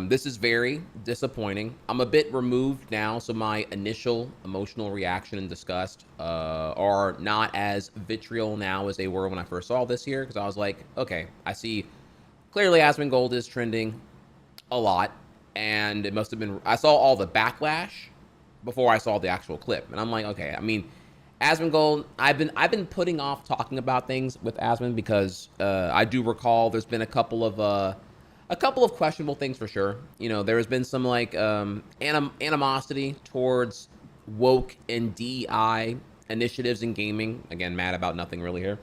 This is very disappointing. I'm a bit removed now, so my initial emotional reaction and disgust are not as vitriol now as they were when I first saw this here, because I was like, okay, I see clearly Asmongold is trending a lot, and it must have been, I saw all the backlash before I saw the actual clip, and I'm like, okay, I mean, Asmongold, I've been putting off talking about things with Asmon because I do recall there's been a couple of questionable things for sure. You know, there has been some like animosity towards woke and DEI initiatives in gaming. Again, mad about nothing really here.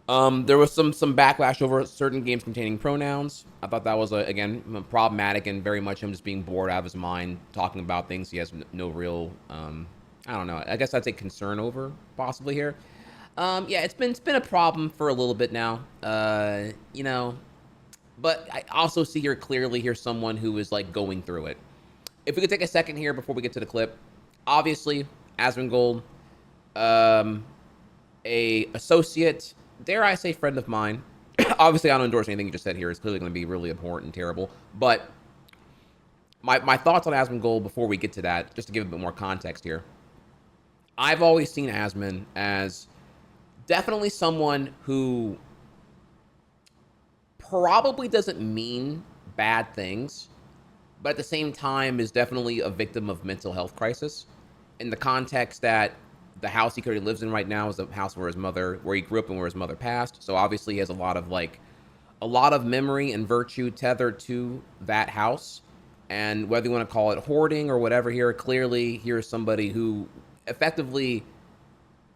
There was some backlash over certain games containing pronouns. I thought that was again problematic and very much him just being bored out of his mind talking about things he has no real I don't know. I guess I'd say concern over possibly here. Yeah, it's been a problem for a little bit now. You know, but I also see here clearly here someone who is like going through it. If we could take a second here before we get to the clip, obviously Asmongold, a associate, dare I say friend of mine. Obviously, I don't endorse anything you just said here. It's clearly going to be really abhorrent and terrible. But my thoughts on Asmongold before we get to that, just to give a bit more context here. I've always seen Asmon as definitely someone who probably doesn't mean bad things, but at the same time is definitely a victim of mental health crisis in the context that the house he currently lives in right now is the house where he grew up and where his mother passed. So obviously he has a lot of memory and virtue tethered to that house. And whether you want to call it hoarding or whatever here, clearly here's somebody who effectively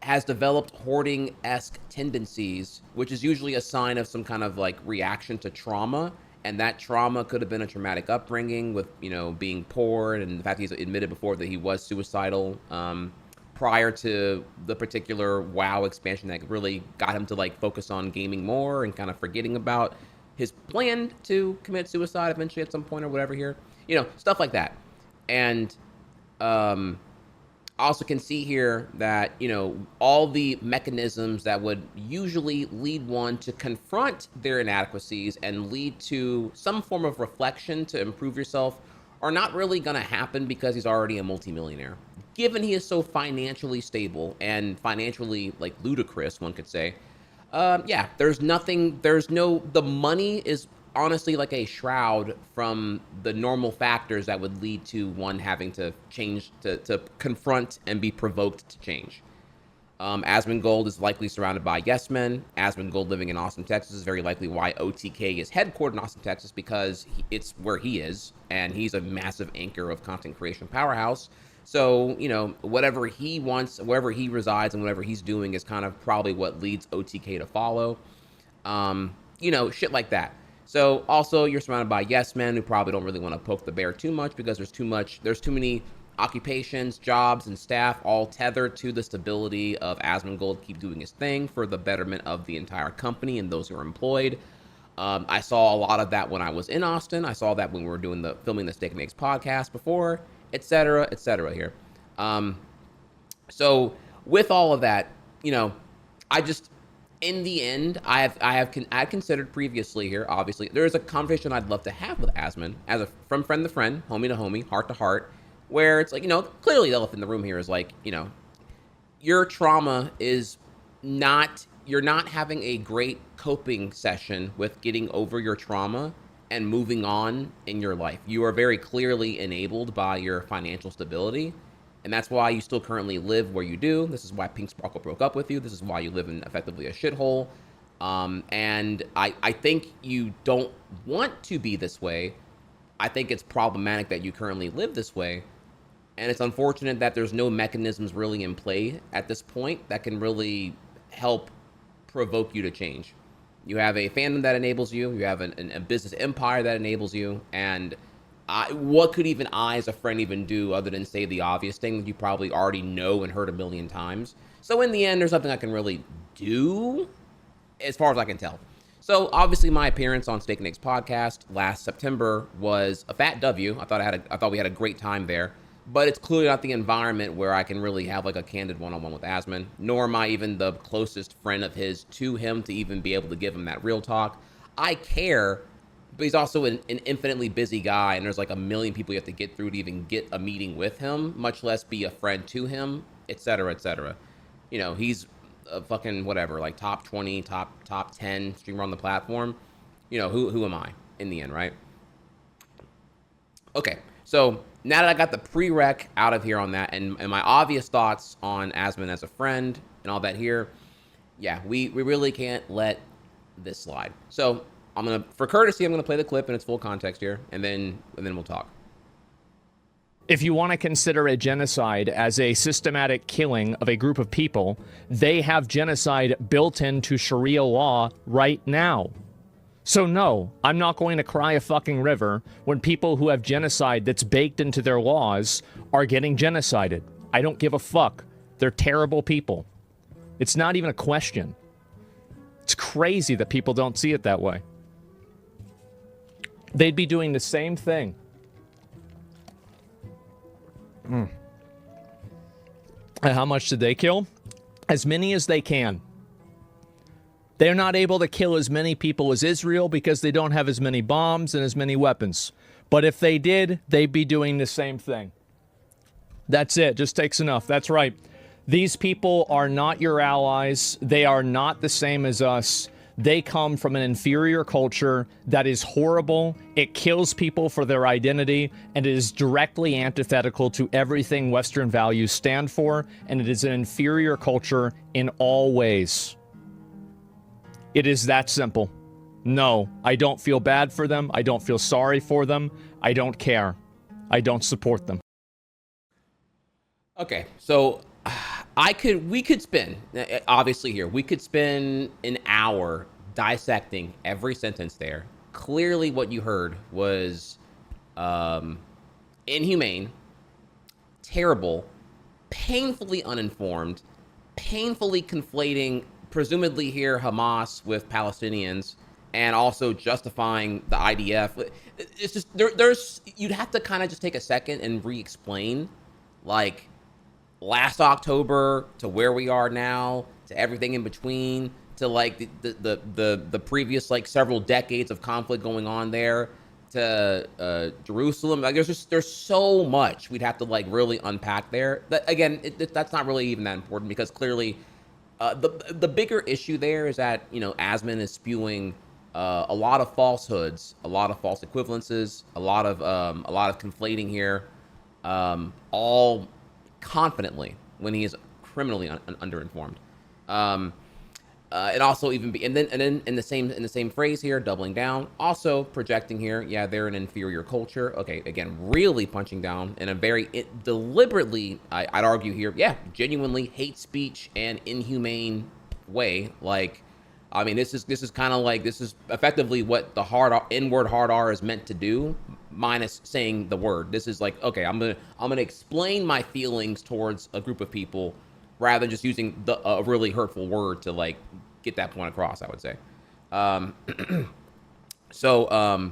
has developed hoarding-esque tendencies, which is usually a sign of some kind of like reaction to trauma. And that trauma could have been a traumatic upbringing with, you know, being poor, and the fact he's admitted before that he was suicidal prior to the particular WoW expansion that really got him to like focus on gaming more and kind of forgetting about his plan to commit suicide eventually at some point or whatever here, you know, stuff like that. And also can see here that, you know, all the mechanisms that would usually lead one to confront their inadequacies and lead to some form of reflection to improve yourself are not really going to happen because he's already a multimillionaire. Given he is so financially stable and financially like ludicrous, one could say, yeah, the money is honestly like a shroud from the normal factors that would lead to one having to change, to confront and be provoked to change. Asmongold is likely surrounded by yes men. Asmongold living in Austin, Texas is very likely why OTK is headquartered in Austin, Texas, because it's where he is, and he's a massive anchor of content creation powerhouse. So, you know, whatever he wants, wherever he resides and whatever he's doing is kind of probably what leads OTK to follow. You know, shit like that. So also you're surrounded by yes men who probably don't really want to poke the bear too much because there's too many occupations, jobs, and staff all tethered to the stability of Asmongold keep doing his thing for the betterment of the entire company and those who are employed. I saw a lot of that when I was in Austin. I saw that when we were filming the Steak and Eggs podcast before, etc., here. So with all of that, you know, in the end, I've considered previously here, obviously, there is a conversation I'd love to have with Asmon from friend to friend, homie to homie, heart to heart, where it's like, you know, clearly the elephant in the room here is like, you know, your trauma is you're not having a great coping session with getting over your trauma and moving on in your life. You are very clearly enabled by your financial stability. And that's why you still currently live where you do. This is why Pink Sparkle broke up with you. This is why you live in effectively a shithole. And I think you don't want to be this way. I think it's problematic that you currently live this way. And it's unfortunate that there's no mechanisms really in play at this point that can really help provoke you to change. You have a fandom that enables you. You have a business empire that enables you. And what could even I, as a friend, even do other than say the obvious thing that you probably already know and heard a million times? So in the end, there's nothing I can really do, as far as I can tell. So obviously, my appearance on Steak and Eggs podcast last September was a fat W. I thought we had a great time there, but it's clearly not the environment where I can really have like a candid one-on-one with Asmon. Nor am I even the closest friend of his to him to even be able to give him that real talk. I care, but he's also an infinitely busy guy, and there's like a million people you have to get through to even get a meeting with him, much less be a friend to him, etc., etc. You know, he's a fucking whatever, like top 20, top 10 streamer on the platform. You know, who am I in the end, right? Okay, so now that I got the prereq out of here on that, and my obvious thoughts on Asmon as a friend and all that here, yeah, we really can't let this slide. So I'm gonna, for courtesy, I'm gonna play the clip in its full context here, and then we'll talk. If you want to consider a genocide as a systematic killing of a group of people, they have genocide built into Sharia law right now. So no, I'm not going to cry a fucking river when people who have genocide that's baked into their laws are getting genocided. I don't give a fuck. They're terrible people. It's not even a question. It's crazy that people don't see it that way. They'd be doing the same thing. And how much did they kill? As many as they can. They're not able to kill as many people as Israel because they don't have as many bombs and as many weapons. But if they did, they'd be doing the same thing. That's it. Just takes enough. That's right. These people are not your allies. They are not the same as us. They come from an inferior culture that is horrible. It kills people for their identity, and it is directly antithetical to everything Western values stand for, and it is an inferior culture in all ways. It is that simple. No, I don't feel bad for them. I don't feel sorry for them. I don't care. I don't support them. Okay, so we could spend, obviously here, we could spend an hour dissecting every sentence there. Clearly what you heard was inhumane, terrible, painfully uninformed, painfully conflating, presumably here, Hamas with Palestinians, and also justifying the IDF. It's just, there's, you'd have to kind of just take a second and re-explain, like, last October to where we are now, to everything in between, to like the previous like several decades of conflict going on there, to Jerusalem. Like there's so much we'd have to like really unpack there. That again, that's not really even that important, because clearly the bigger issue there is that, you know, Asmon is spewing a lot of falsehoods, a lot of false equivalences, a lot of conflating here, all confidently when he is criminally underinformed. And also even be, and then in the same phrase here, doubling down, also projecting here, yeah, they're an inferior culture. Okay, again, really punching down in a very deliberately, I'd argue here, yeah, genuinely hate speech and inhumane way. Like, I mean, this is kind of like, this is effectively what the N-word hard R is meant to do, minus saying the word. This is like, okay, I'm gonna explain my feelings towards a group of people rather than just using a really hurtful word to like get that point across, I would say. So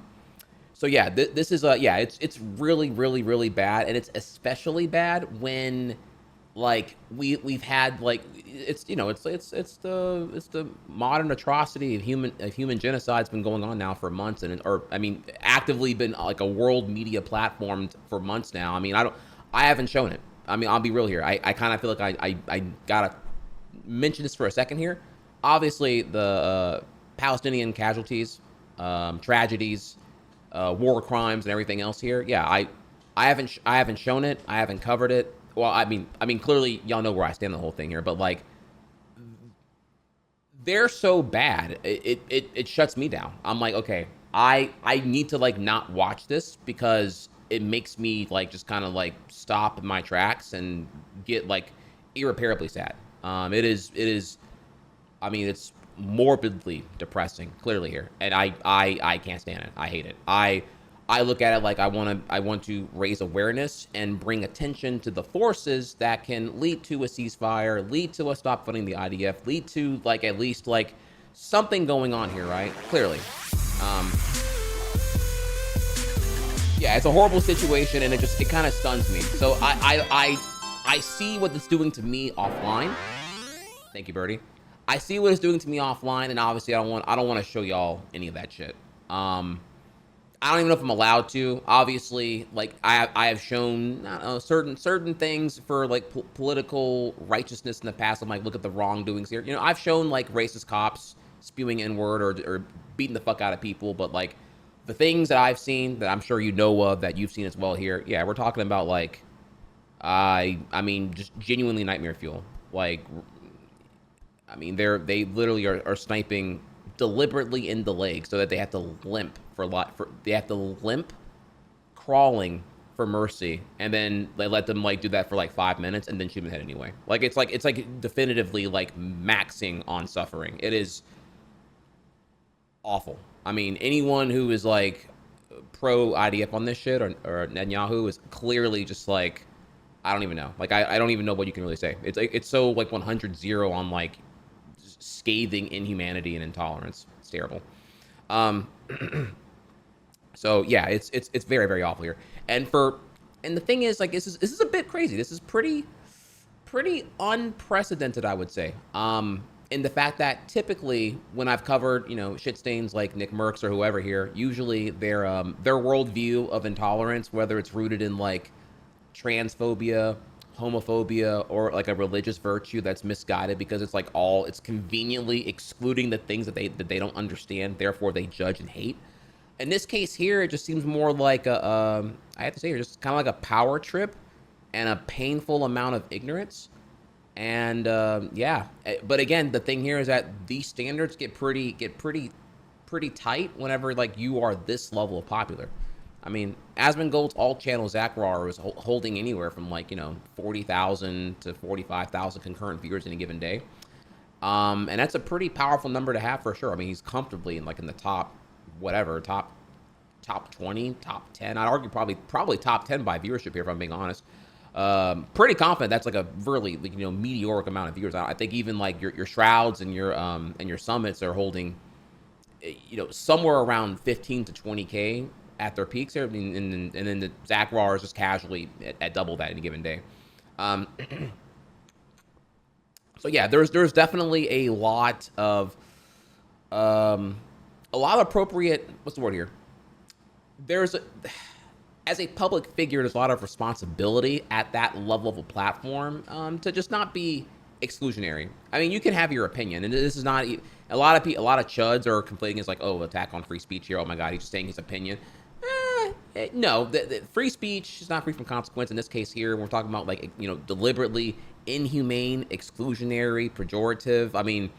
yeah, this is yeah, it's really, really, really bad, and it's especially bad when like we've had like, it's, you know, it's the modern atrocity of human genocide's been going on now for months, and or I mean actively been like a world media platform for months now. I mean, I haven't shown it. I mean, I'll be real here. I kind of feel like I gotta mention this for a second here. Obviously, the Palestinian casualties, tragedies, war crimes, and everything else here. Yeah, I haven't shown it. I haven't covered it. Well, I mean, clearly y'all know where I stand on the whole thing here. But like, they're so bad, it shuts me down. I'm like, okay, I need to like not watch this, because it makes me like just kind of like stop my tracks and get like irreparably sad. It is, I mean, it's morbidly depressing, clearly here, and I can't stand it. I hate it. I look at it like I want to raise awareness and bring attention to the forces that can lead to a ceasefire, lead to a stop funding the IDF, lead to like at least like something going on here, right? Clearly. Yeah, it's a horrible situation, and it kind of stuns me. So I see what it's doing to me offline. Thank you, Birdie. I see what it's doing to me offline, and obviously I don't want to show y'all any of that shit. I don't even know if I'm allowed to. Obviously, like I have shown I don't know, certain things for like political righteousness in the past. I'm like, look at the wrongdoings here. You know, I've shown like racist cops spewing N-word or beating the fuck out of people, but like the things that I've seen that I'm sure you know of that you've seen as well here. Yeah, we're talking about like I mean just genuinely nightmare fuel. Like I mean they literally are sniping deliberately in the leg so that they have to limp they have to limp crawling for mercy, and then they let them like do that for like 5 minutes and then shoot them in the head anyway. Like it's like definitively like maxing on suffering. It is awful. I mean, anyone who is like pro IDF on this shit or Netanyahu is clearly just like I don't even know. Like I don't even know what you can really say. It's so like 100-0 on like scathing inhumanity and intolerance. It's terrible. So yeah, it's very very awful here. And the thing is like this is a bit crazy. This is pretty unprecedented, I would say. In the fact that typically when I've covered, you know, shit stains like Nick Merckx or whoever here, usually their worldview of intolerance, whether it's rooted in like transphobia, homophobia, or like a religious virtue that's misguided because it's like it's conveniently excluding the things that they don't understand, therefore they judge and hate. In this case here, it just seems more like I have to say, just kind of like a power trip and a painful amount of ignorance. And yeah, but again, the thing here is that these standards get pretty tight whenever like you are this level of popular. I mean, Asmongold's alt-channel Zackrawrr was holding anywhere from like, you know, 40,000 to 45,000 concurrent viewers in a given day. And that's a pretty powerful number to have for sure. I mean, he's comfortably in like in the top, whatever, top 20, top 10. I'd argue probably top 10 by viewership here, if I'm being honest. Pretty confident that's like a really, you know, meteoric amount of viewers. I think even like your Shrouds and your Summits are holding, you know, somewhere around 15 to 20K at their peaks here. I mean, and then the Zackrawrr is just casually at double that in a given day. So yeah, there's definitely a lot of appropriate, what's the word here? As a public figure, there's a lot of responsibility at that level of a platform to just not be exclusionary. I mean, you can have your opinion, and this is not a lot of chuds are conflating as like, oh, attack on free speech here. Oh my God, he's just saying his opinion. No, the free speech is not free from consequence. In this case here, we're talking about like, you know, deliberately inhumane, exclusionary, pejorative. I mean,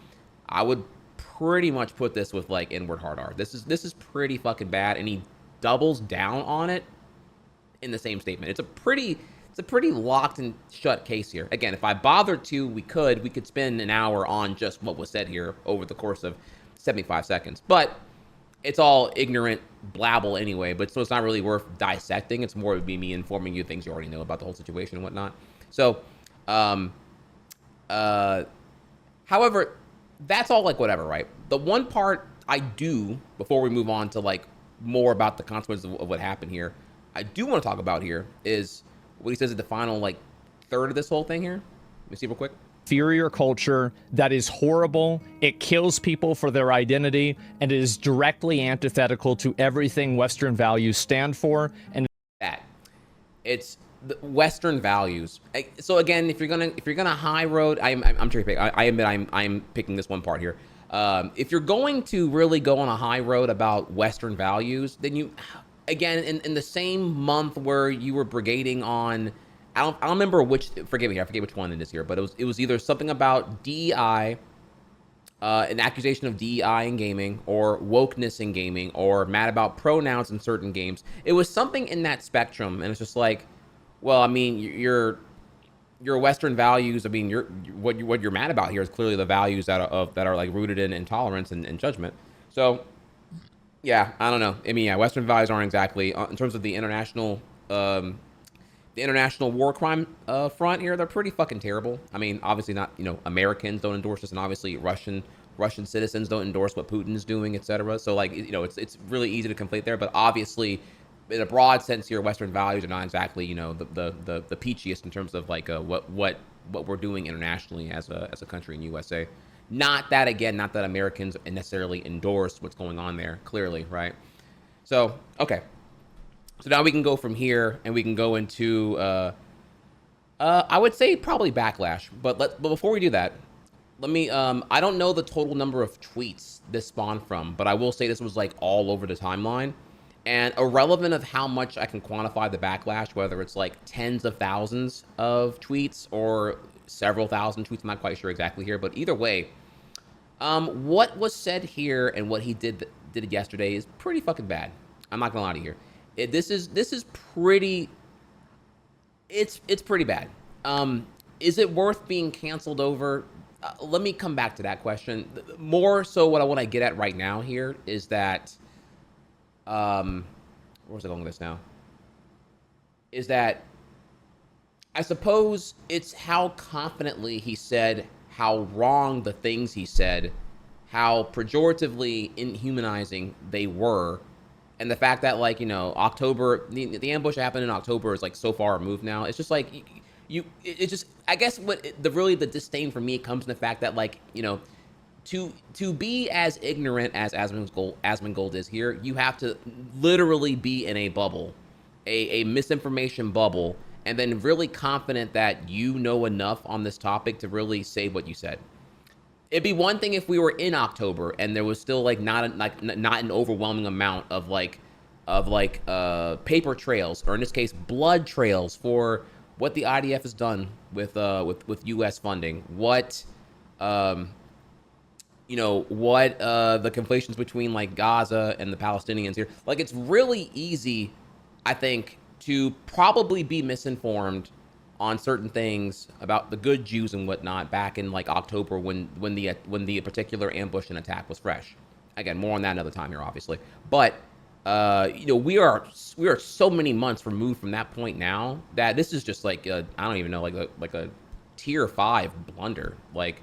I would pretty much put this with like N-word hard R. This is pretty fucking bad, and he doubles down on it in the same statement. It's a pretty locked and shut case here. Again, if I bothered to, we could spend an hour on just what was said here over the course of 75 seconds. But it's all ignorant blabble anyway, but so it's not really worth dissecting. It's more of me informing you things you already know about the whole situation and whatnot. So, however, that's all like whatever, right? The one part I do, before we move on to like more about the consequences of what happened here, I do want to talk about here is what he says at the final like third of this whole thing here. Let me see real quick. Inferior culture that is horrible. It kills people for their identity, and it is directly antithetical to everything Western values stand for. And that it's the Western values. So again, if you're gonna high road, I'm cherry picking. I admit I'm picking this one part here. If you're going to really go on a high road about Western values, then you, again, in the same month where you were brigading on, I don't remember which, forgive me, I forget which one it is here, but it was either something about DEI, an accusation of DEI in gaming, or wokeness in gaming, or mad about pronouns in certain games. It was something in that spectrum, and it's just like, well, I mean, your Western values. I mean, what you're mad about here is clearly the values that are like rooted in intolerance and judgment. So, yeah, I don't know. I mean, yeah, Western values aren't exactly in terms of the international war crime front here. They're pretty fucking terrible. I mean, obviously not. You know, Americans don't endorse this, and obviously Russian citizens don't endorse what Putin's doing, etc. So, like, you know, it's really easy to conflate there. But obviously, in a broad sense here, Western values are not exactly, you know, the peachiest in terms of like what we're doing internationally as a country in USA. Not that Americans necessarily endorse what's going on there, clearly, right? So okay, so now we can go from here and we can go into I would say probably backlash, but before we do that, let me I don't know the total number of tweets this spawned from, but I will say this was like all over the timeline. And irrelevant of how much I can quantify the backlash, whether it's like tens of thousands of tweets or several thousand tweets, I'm not quite sure exactly here, but either way, what was said here and what he did yesterday is pretty fucking bad. I'm not gonna lie to you here. This is pretty. It's pretty bad. Is it worth being canceled over? Let me come back to that question. More so, what I want to get at right now here is that, where's it going with this now? Is that I suppose it's how confidently he said how wrong the things he said, how pejoratively inhumanizing they were, and the fact that, like, you know, October, the ambush happened in October is like so far removed now. It's just like it's just, I guess what the disdain for me comes in the fact that, like, you know, to be as ignorant as Asmongold is here, you have to literally be in a bubble, a misinformation bubble, and then really confident that you know enough on this topic to really say what you said. It'd be one thing if we were in October and there was still like not an overwhelming amount of paper trails, or in this case blood trails, for what the IDF has done with U.S. funding, what the conflations between like Gaza and the Palestinians here. Like, it's really easy, I think, to probably be misinformed on certain things about the good Jews and whatnot back in like October when the particular ambush and attack was fresh. Again, more on that another time here, obviously. But we are so many months removed from that point now that this is just like I don't even know, like a tier 5 blunder. Like,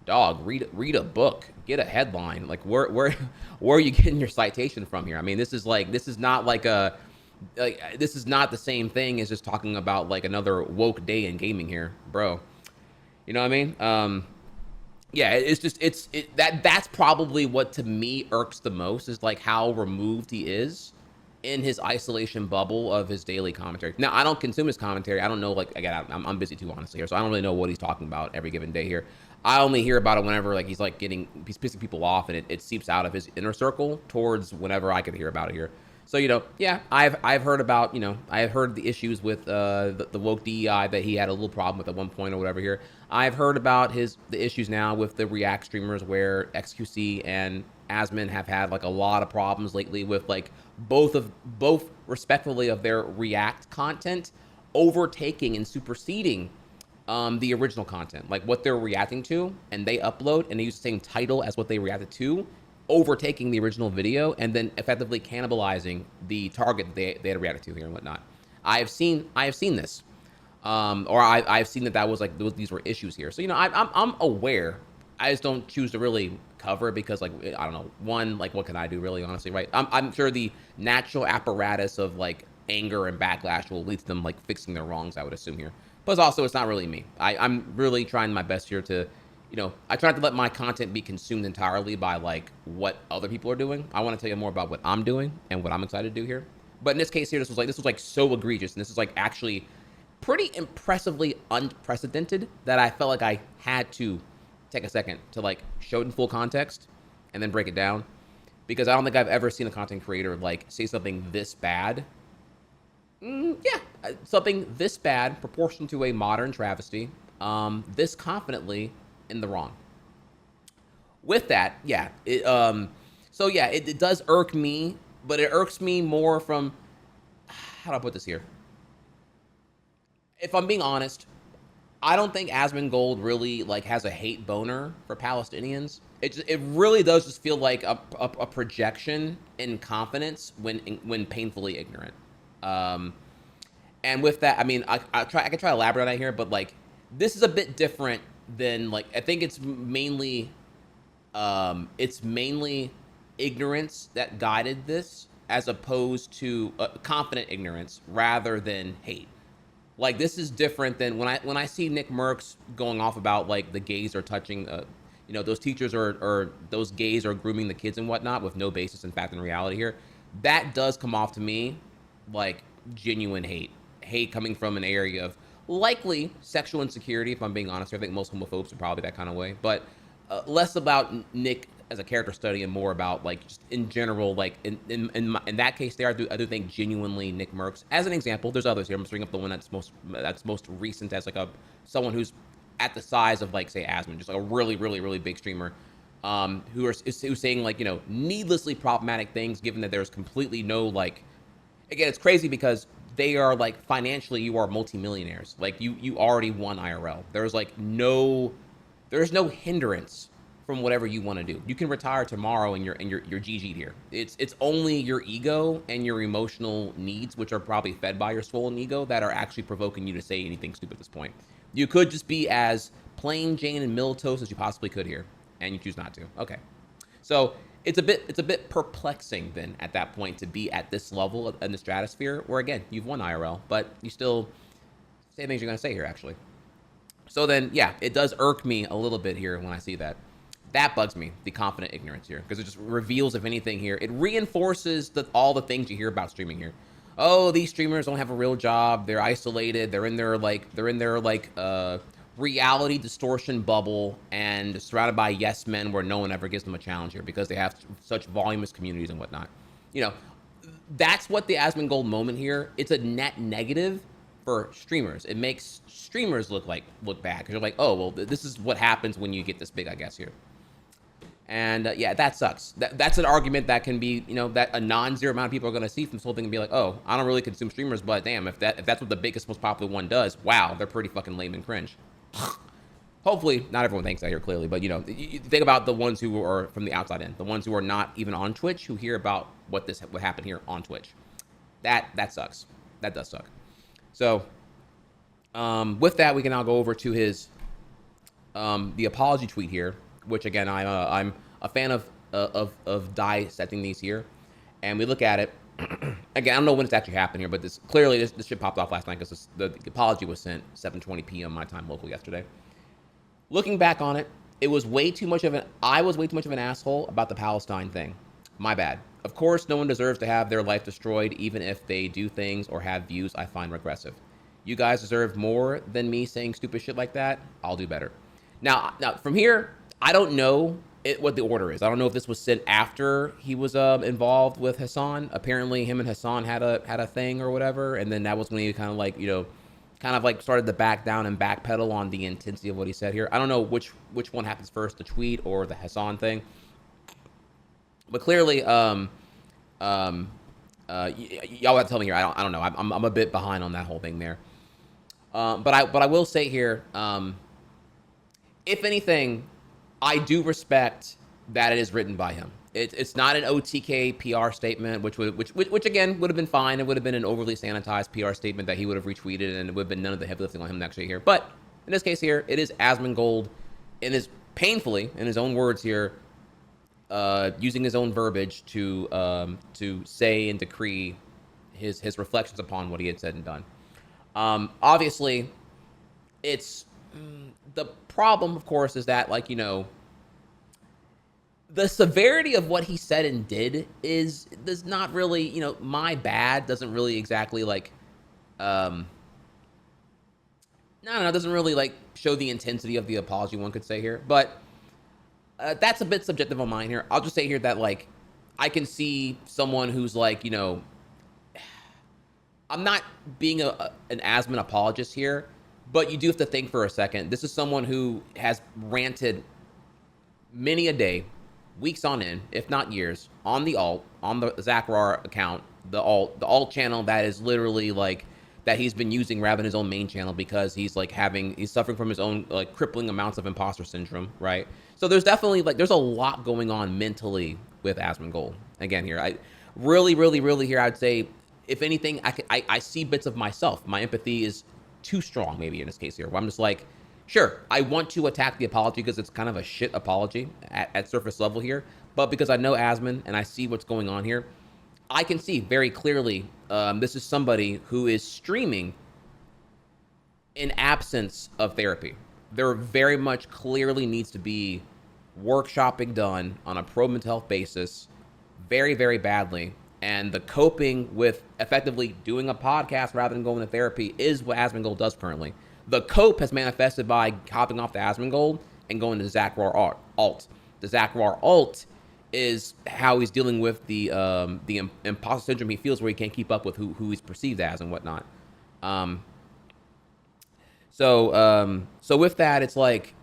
dog, read a book, get a headline. Like, where are you getting your citation from here? I mean, this is not the same thing as just talking about like another woke day in gaming here, bro. You know what I mean? Yeah, that's probably what to me irks the most, is like how removed he is in his isolation bubble of his daily commentary. Now, I don't consume his commentary. I don't know, like, again, I'm busy too, honestly, here, so I don't really know what he's talking about every given day here. I only hear about it whenever, like, he's pissing people off, and it seeps out of his inner circle towards whenever I could hear about it here. So, yeah, I've heard about, I have heard the issues with the woke DEI that he had a little problem with at one point or whatever here. I've heard about the issues now with the React streamers, where XQC and Asmon have had like a lot of problems lately with like both respectfully of their React content overtaking and superseding the original content, like what they're reacting to, and they upload and they use the same title as what they reacted to, overtaking the original video and then effectively cannibalizing the target that they had reacted to here and whatnot. I have seen this, or I've seen that was like these were issues here. So I'm aware. I just don't choose to really cover it because, like, I don't know. One, like, what can I do, really, honestly, right? I'm sure the natural apparatus of like anger and backlash will lead to them like fixing their wrongs, I would assume here. Plus, also, it's not really me. I'm really trying my best here to, I try not to let my content be consumed entirely by like what other people are doing. I want to tell you more about what I'm doing and what I'm excited to do here. But in this case here, this was like so egregious, and this is like actually pretty impressively unprecedented that I felt like I had to take a second to like show it in full context and then break it down, because I don't think I've ever seen a content creator like say something this bad. Something this bad, proportional to a modern travesty, this confidently in the wrong. With that, it does irk me, but it irks me more from, how do I put this here? If I'm being honest, I don't think Asmongold really like has a hate boner for Palestinians. It really does just feel like a projection in confidence when painfully ignorant. And with that, I mean, I can try to elaborate on that here, but like this is a bit different than like, I think it's mainly ignorance that guided this, as opposed to confident ignorance rather than hate. Like, this is different than when I see Nick Merckx going off about like the gays are touching, those teachers or those gays are grooming the kids and whatnot with no basis in fact and reality here. that does come off to me like genuine hate coming from an area of likely sexual insecurity. If I'm being honest, I think most homophobes are probably that kind of way, but less about Nick as a character study and more about like just in general, like in that case there, I do think genuinely Nick Merckx as an example. There's others here. I'm just bringing up the one that's most recent as like someone who's at the size of like say Asmon, just like a really big streamer, who's saying like, you know, needlessly problematic things, given that there's completely no like, again, it's crazy because they are like financially, you are multimillionaires. Like you already won IRL. There's no hindrance from whatever you want to do. You can retire tomorrow and you're GG'd here. It's only your ego and your emotional needs, which are probably fed by your swollen ego, that are actually provoking you to say anything stupid at this point. You could just be as plain Jane and milquetoast as you possibly could here, and you choose not to. Okay, so it's a bit perplexing then at that point to be at this level in the stratosphere, where again you've won IRL, but you still say things you're gonna say here actually. So then, yeah, it does irk me a little bit here when I see that. That bugs me, the confident ignorance here, because it just reveals, if anything here, it reinforces all the things you hear about streaming here. Oh, these streamers don't have a real job. They're isolated. They're in their reality distortion bubble and surrounded by yes men where no one ever gives them a challenge here because they have such voluminous communities and whatnot. You know, that's what the Asmongold moment here. It's a net negative for streamers. It makes streamers look bad because you're like, oh well, this is what happens when you get this big, I guess here. And yeah, that sucks. That's an argument that can be, you know, that a non-zero amount of people are going to see from this whole thing and be like, oh, I don't really consume streamers, but damn, if that's what the biggest, most popular one does, wow, they're pretty fucking lame and cringe. Hopefully, not everyone thinks that here clearly, but you know, you think about the ones who are from the outside in, the ones who are not even on Twitch, who hear about what happened here on Twitch. That sucks. That does suck. So, with that, we can now go over to his the apology tweet here, which again I'm a fan of dissecting these here, and we look at it. Again, I don't know when it's actually happened here, but this shit popped off last night because the apology was sent 7:20 p.m. my time local yesterday. Looking back on it, I was way too much of an asshole about the Palestine thing. My bad. Of course, no one deserves to have their life destroyed, even if they do things or have views I find regressive. You guys deserve more than me saying stupid shit like that. I'll do better. Now from here, I don't know what the order is. I don't know if this was sent after he was involved with Hassan. Apparently, him and Hassan had a thing or whatever, and then that was when he kind of like, you know, started to back down and backpedal on the intensity of what he said here. I don't know which one happens first, the tweet or the Hassan thing. But clearly, y'all have to tell me here. I don't know. I'm a bit behind on that whole thing there. But I will say here, if anything, I do respect that it is written by him. It's not an OTK PR statement, which again would have been fine. It would have been an overly sanitized PR statement that he would have retweeted, and it would have been none of the heavy lifting on him actually here. But in this case here, it is Asmongold, and is painfully, in his own words here, using his own verbiage to say and decree his reflections upon what he had said and done. Obviously, it's the problem, of course, is that, like, you know, the severity of what he said and did does not really, you know, my bad doesn't really exactly like, doesn't really like show the intensity of the apology, one could say here. But that's a bit subjective on mine here. I'll just say here that, like, I can see someone who's like, you know, I'm not being an Asmon apologist here, but you do have to think for a second. This is someone who has ranted many a day, weeks on end, if not years, on the Zackrawrr account, the alt channel that is literally like that he's been using rather than his own main channel because he's like he's suffering from his own like crippling amounts of imposter syndrome, right? So there's definitely there's a lot going on mentally with Asmongold. Again, here I really here I'd say, if anything, I see bits of myself. My empathy is too strong, maybe in this case here, where I'm just like, sure, I want to attack the apology because it's kind of a shit apology at surface level here, but because I know Asmon and I see what's going on here, I can see very clearly this is somebody who is streaming in absence of therapy. There very much clearly needs to be workshopping done on a pro mental health basis very, very badly And the coping with effectively doing a podcast rather than going to therapy is what Asmongold does currently. The cope has manifested by hopping off the Asmongold and going to Zackrawrr alt. The Zackrawrr alt is how he's dealing with the imposter syndrome he feels, where he can't keep up with who he's perceived as and whatnot. So with that, it's like,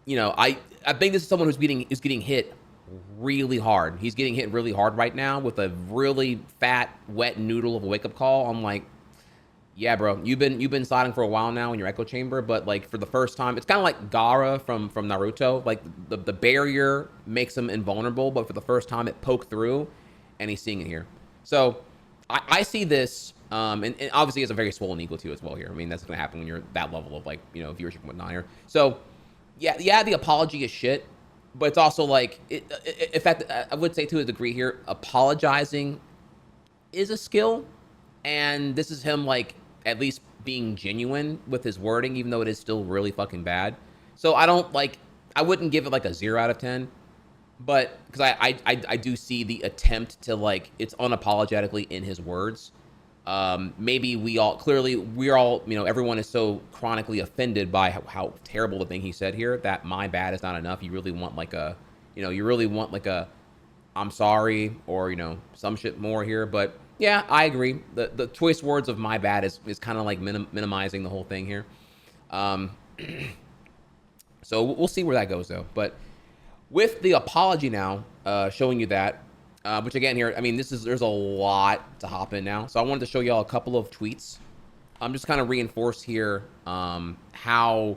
I think this is someone who's getting hit really hard. He's getting hit really hard right now with a really fat, wet noodle of a wake up call. I'm like, yeah, bro, you've been sliding for a while now in your echo chamber, but like for the first time, it's kind of like Gaara from Naruto. Like the barrier makes him invulnerable, but for the first time it poked through, and he's seeing it here. So I see this, and obviously it's a very swollen ego too as well here. I mean, that's gonna happen when you're that level of like viewership and whatnot here. So yeah, the apology is shit. But it's also like, in fact, I would say to a degree here, apologizing is a skill. And this is him, like, at least being genuine with his wording, even though it is still really fucking bad. So I wouldn't give it like a 0 out of 10. But, because I do see the attempt to, like, it's unapologetically in his words. Maybe everyone is so chronically offended by how terrible the thing he said here that my bad is not enough. You really want like a I'm sorry, or some shit more here. But yeah, I agree. The choice words of my bad is kind of like minimizing the whole thing here. So we'll see where that goes though. But with the apology now, showing you that. Which again here, I mean, there's a lot to hop in now. So I wanted to show y'all a couple of tweets. I'm just kind of reinforce here how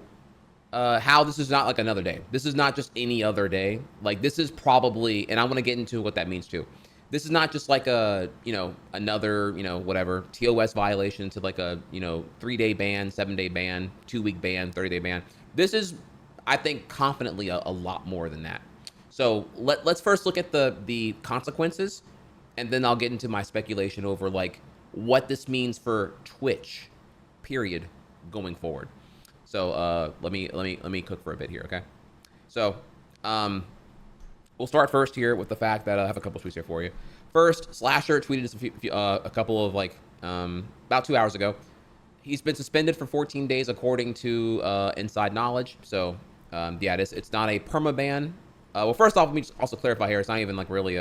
this is not like another day. This is not just any other day. Like this is probably, and I want to get into what that means too. This is not just like a another whatever TOS violation to like a 3-day ban, 7-day ban, 2-week ban, 30-day ban. This is, I think, confidently a lot more than that. So let's first look at the consequences, and then I'll get into my speculation over like what this means for Twitch, period, going forward. So let me cook for a bit here, okay? So we'll start first here with the fact that I have a couple tweets here for you. First, Slasher tweeted us a couple of like about 2 hours ago. He's been suspended for 14 days according to inside knowledge. So yeah, it's not a perma ban. Well, first off, let me just also clarify here. It's not even like really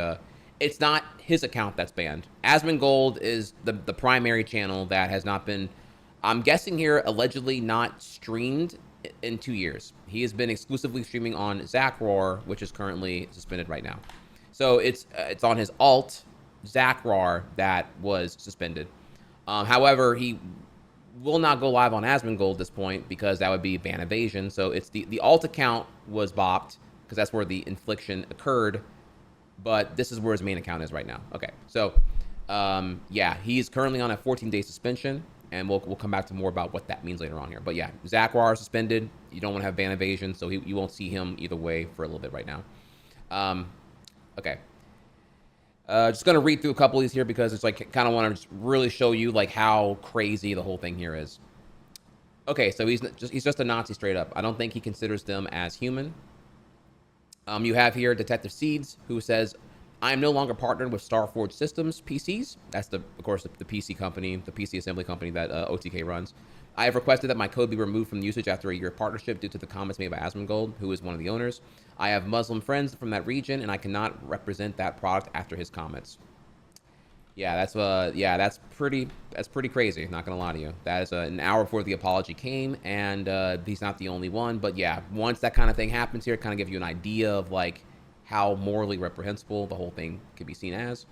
it's not his account that's banned. Asmongold is the primary channel that has not been, I'm guessing here, allegedly not streamed in 2 years. He has been exclusively streaming on Zackrawrr, which is currently suspended right now. So it's on his alt, Zackrawrr, that was suspended. However, he will not go live on Asmongold at this point because that would be ban evasion. So it's the alt account was bopped, because that's where the infliction occurred, but this is where his main account is right now. Okay, so yeah, he's currently on a 14-day suspension, and we'll come back to more about what that means later on here. But yeah, Zackrawrr suspended. You don't want to have ban evasion, so you won't see him either way for a little bit right now. Okay, just gonna read through a couple of these here because it's like kind of want to really show you like how crazy the whole thing here is. Okay, so he's just a Nazi straight up. I don't think he considers them as human. You have here Detective Seeds, who says, I am no longer partnered with Starforge Systems PCs. That's, of course, the PC company, the PC assembly company that OTK runs. I have requested that my code be removed from usage after a year of partnership due to the comments made by Asmongold, who is one of the owners. I have Muslim friends from that region, and I cannot represent that product after his comments. Yeah, that's pretty crazy. Not gonna lie to you. That is an hour before the apology came, and he's not the only one. But yeah, once that kind of thing happens here, it kind of gives you an idea of like how morally reprehensible the whole thing could be seen as.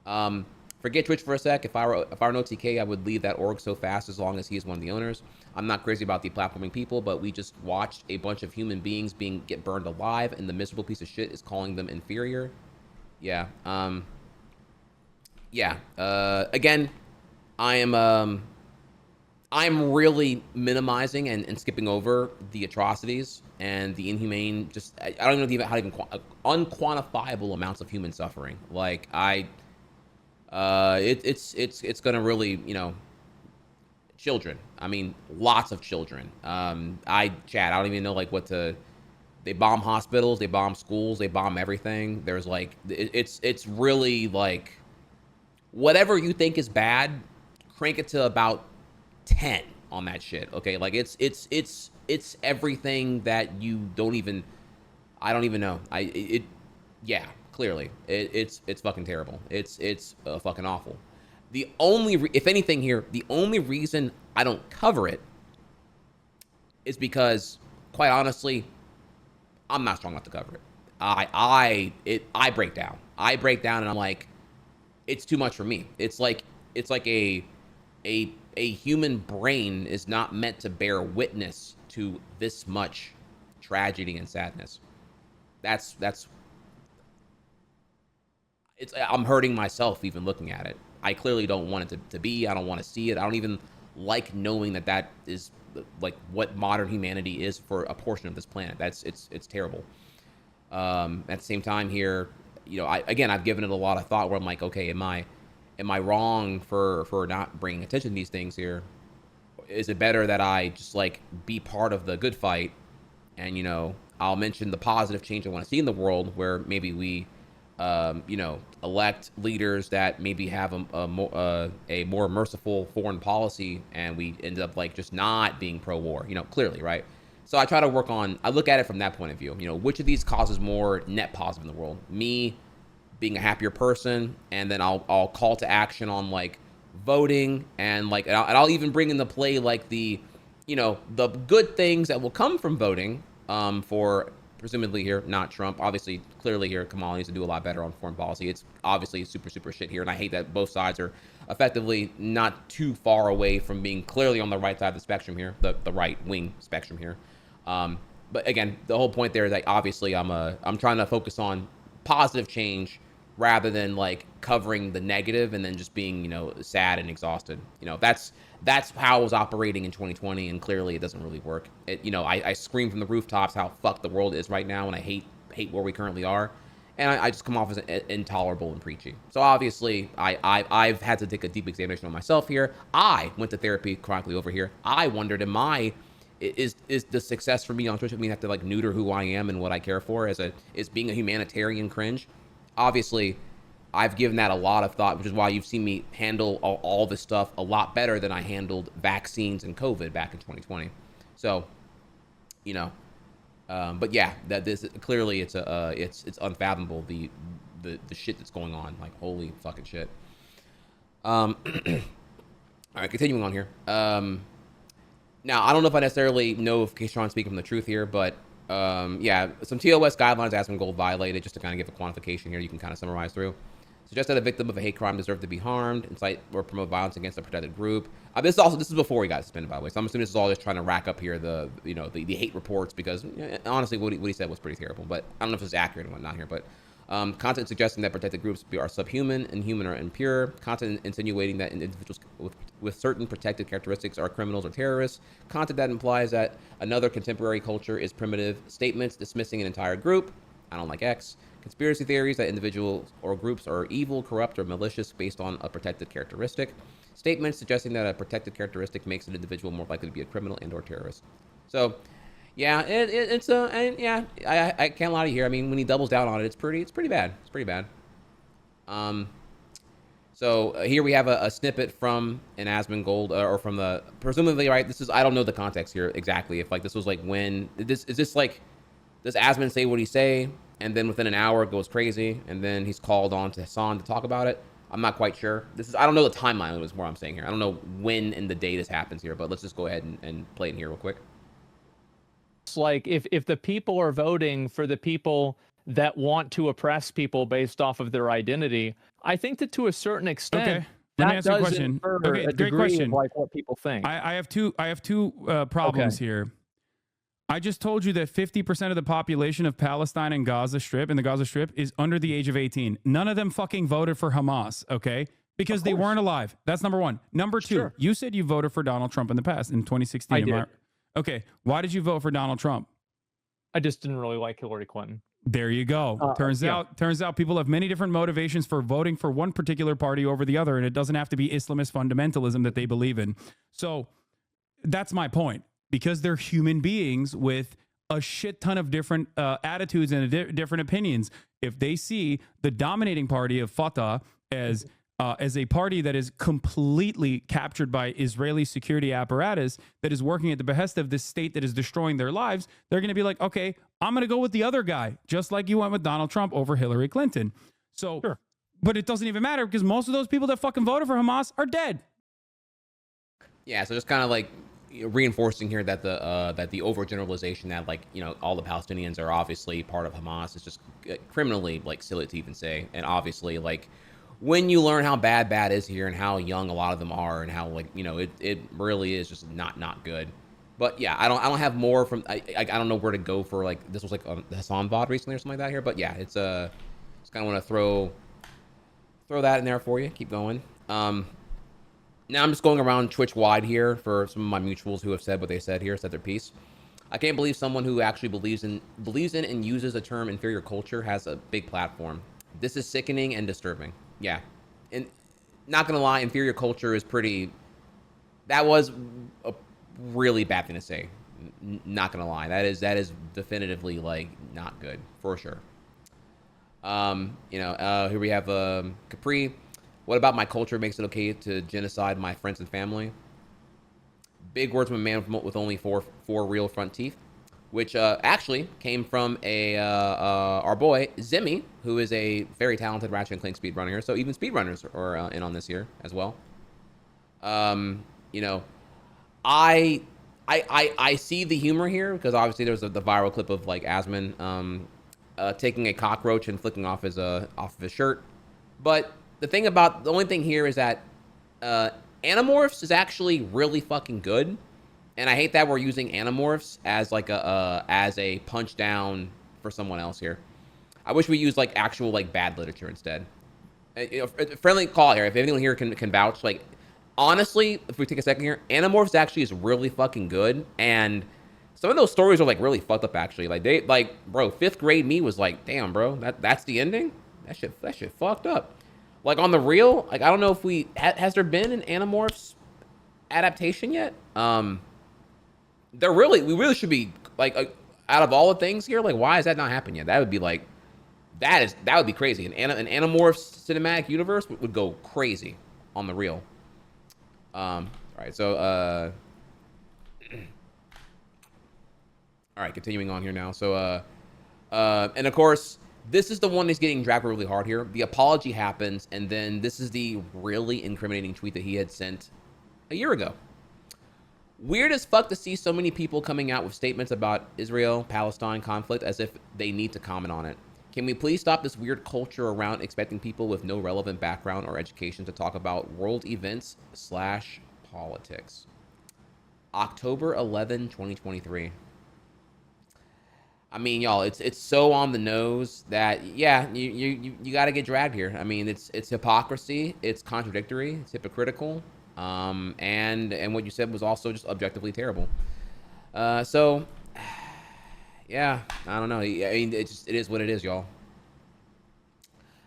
Forget Twitch for a sec. If I were an OTK, I would leave that org so fast as long as he is one of the owners. I'm not crazy about deplatforming people, but we just watched a bunch of human beings get burned alive, and the miserable piece of shit is calling them inferior. Yeah. Yeah. Again, I'm really minimizing and skipping over the atrocities and the inhumane. I don't know how to even unquantifiable amounts of human suffering. Like it's gonna really children. I mean, lots of children. I don't even know like what to. They bomb hospitals, they bomb schools, they bomb everything. There's like it's really like. whatever you think is bad, crank it to about 10 on that shit. Okay, like it's everything that you don't even. I don't even know. Yeah, clearly it's fucking terrible. It's fucking awful. The only, if anything here, the only reason I don't cover it is because, quite honestly, I'm not strong enough to cover it. I break down. I break down, and I'm like, it's too much for me. It's like a human brain is not meant to bear witness to this much tragedy and sadness. I'm hurting myself even looking at it. I clearly don't want it to be. I don't want to see it. I don't even like knowing that is like what modern humanity is for a portion of this planet. It's terrible. At the same time here, I've given it a lot of thought where I'm like, okay, am I wrong for not bringing attention to these things here? Is it better that I just like be part of the good fight, and I'll mention the positive change I want to see in the world, where maybe we elect leaders that maybe have a more merciful foreign policy, and we end up like just not being pro-war, clearly, right? So I try to I look at it from that point of view. Which of these causes more net positive in the world? Me being a happier person, and then I'll call to action on like voting, and like, and I'll even bring into play like the good things that will come from voting, for presumably here, not Trump. Obviously, clearly here, Kamala needs to do a lot better on foreign policy. It's obviously super shit here, and I hate that both sides are effectively not too far away from being clearly on the right side of the spectrum here, the right wing spectrum here. But again, the whole point there is that obviously I'm trying to focus on positive change rather than like covering the negative and then just being sad and exhausted. That's how I was operating in 2020, and clearly it doesn't really work. I scream from the rooftops how fucked the world is right now, and I hate where we currently are, and I just come off as intolerable and preachy. So obviously I've had to take a deep examination of myself here. I went to therapy chronically over here. I wondered, is the success for me on Twitch mean I have to like neuter who I am and what I care for is being a humanitarian cringe? Obviously, I've given that a lot of thought, which is why you've seen me handle all this stuff a lot better than I handled vaccines and COVID back in 2020. So, but yeah, that this clearly it's unfathomable the shit that's going on. Like, holy fucking shit. All right, continuing on here. Now, I don't know if I necessarily know if Keyshawn's speaking from the truth here, but yeah, some TOS guidelines Asmongold violated, just to kind of give a quantification here you can kind of summarize through. Suggest that a victim of a hate crime deserved to be harmed, incite or promote violence against a protected group. This is before he got suspended, by the way. So I'm assuming this is all just trying to rack up here the hate reports, because honestly what he said was pretty terrible. But I don't know if it's accurate and whatnot here. But content suggesting that protected groups are subhuman, inhuman, or impure. Content insinuating that individuals with certain protected characteristics are criminals or terrorists. Content that implies that another contemporary culture is primitive. Statements dismissing an entire group. I don't like X. Conspiracy theories that individuals or groups are evil, corrupt, or malicious based on a protected characteristic. Statements suggesting that a protected characteristic makes an individual more likely to be a criminal and/or terrorist. So, yeah, I can't lie to you here. I mean, when he doubles down on it, it's pretty bad. It's pretty bad. So here we have a snippet from an Asmongold, or from the presumably, right. This is, I don't know the context here exactly. If like this was like when is this like, does Asmon say what he say, and then within an hour it goes crazy, and then he's called on to Hassan to talk about it? I'm not quite sure. I don't know the timeline is what I'm saying here. I don't know when in the day this happens here, but let's just go ahead and play it here real quick. It's like if the people are voting for the people that want to oppress people based off of their identity, I think that to a certain extent, okay. Let me ask you a question. Okay, great question. Like what people think. I have two problems here. I just told you that 50% of the population of Palestine and Gaza Strip is under the age of 18. None of them fucking voted for Hamas, okay? Because they weren't alive. That's number one. Number two, you said you voted for Donald Trump in the past, in 2016. I did. Okay, why did you vote for Donald Trump? I just didn't really like Hillary Clinton. There you go. Turns out people have many different motivations for voting for one particular party over the other, and it doesn't have to be Islamist fundamentalism that they believe in. So that's my point. Because they're human beings with a shit ton of different attitudes and different opinions. If they see the dominating party of Fatah as as a party that is completely captured by Israeli security apparatus that is working at the behest of this state that is destroying their lives, they're going to be like, okay, I'm going to go with the other guy, just like you went with Donald Trump over Hillary Clinton. So, Sure. But it doesn't even matter because most of those people that fucking voted for Hamas are dead. Yeah, so just kind of like reinforcing here that the overgeneralization that like all the Palestinians are obviously part of Hamas is just criminally like silly to even say, and obviously like when you learn how bad is here and how young a lot of them are and how like it really is just not good. But yeah, I don't have more from I don't know where to go for like this was like the Hassan VOD recently or something like that here, but yeah, it's just kind of want to throw that in there for you. Keep going. Now I'm just going around Twitch wide here for some of my mutuals who have said what they said here, said their piece. I can't believe someone who actually believes in and uses the term inferior culture has a big platform. This is sickening and disturbing. Yeah, and not gonna lie, inferior culture is pretty. That was a really bad thing to say. Not gonna lie, that is definitively like not good for sure. Here we have Capri. What about my culture makes it okay to genocide my friends and family? Big words from a man with only four real front teeth, which actually came from our boy Zimmy, who is a very talented Ratchet and Clank speedrunner here. So even speedrunners are in on this here as well. I see the humor here because obviously there was the viral clip of like Asmon taking a cockroach and flicking off of his shirt, but the only thing here is that Animorphs is actually really fucking good, and I hate that we're using Animorphs as like as a punch down for someone else here. I wish we used like actual like bad literature instead. Friendly call here if anyone here can vouch. Like honestly, if we take a second here, Animorphs actually is really fucking good, and some of those stories are like really fucked up actually. Like bro, 5th grade me was like, damn bro, that's the ending. That shit fucked up. Like on the real, like I don't know if has there been an Animorphs adaptation yet? We really should be like out of all the things here, like why has that not happened yet? That would be like that would be crazy. An Animorphs cinematic universe would go crazy on the real. All right, so all right, continuing on here now. So and of course. This is the one that's getting dragged really hard here. The apology happens, and then this is the really incriminating tweet that he had sent a year ago. Weird as fuck to see so many people coming out with statements about Israel-Palestine conflict as if they need to comment on it. Can we please stop this weird culture around expecting people with no relevant background or education to talk about world events / politics? October 11, 2023. I mean, y'all, it's so on the nose that yeah, you got to get dragged here. I mean, it's hypocrisy, it's contradictory, it's hypocritical, and what you said was also just objectively terrible. So yeah, I don't know. I mean, it is what it is, y'all.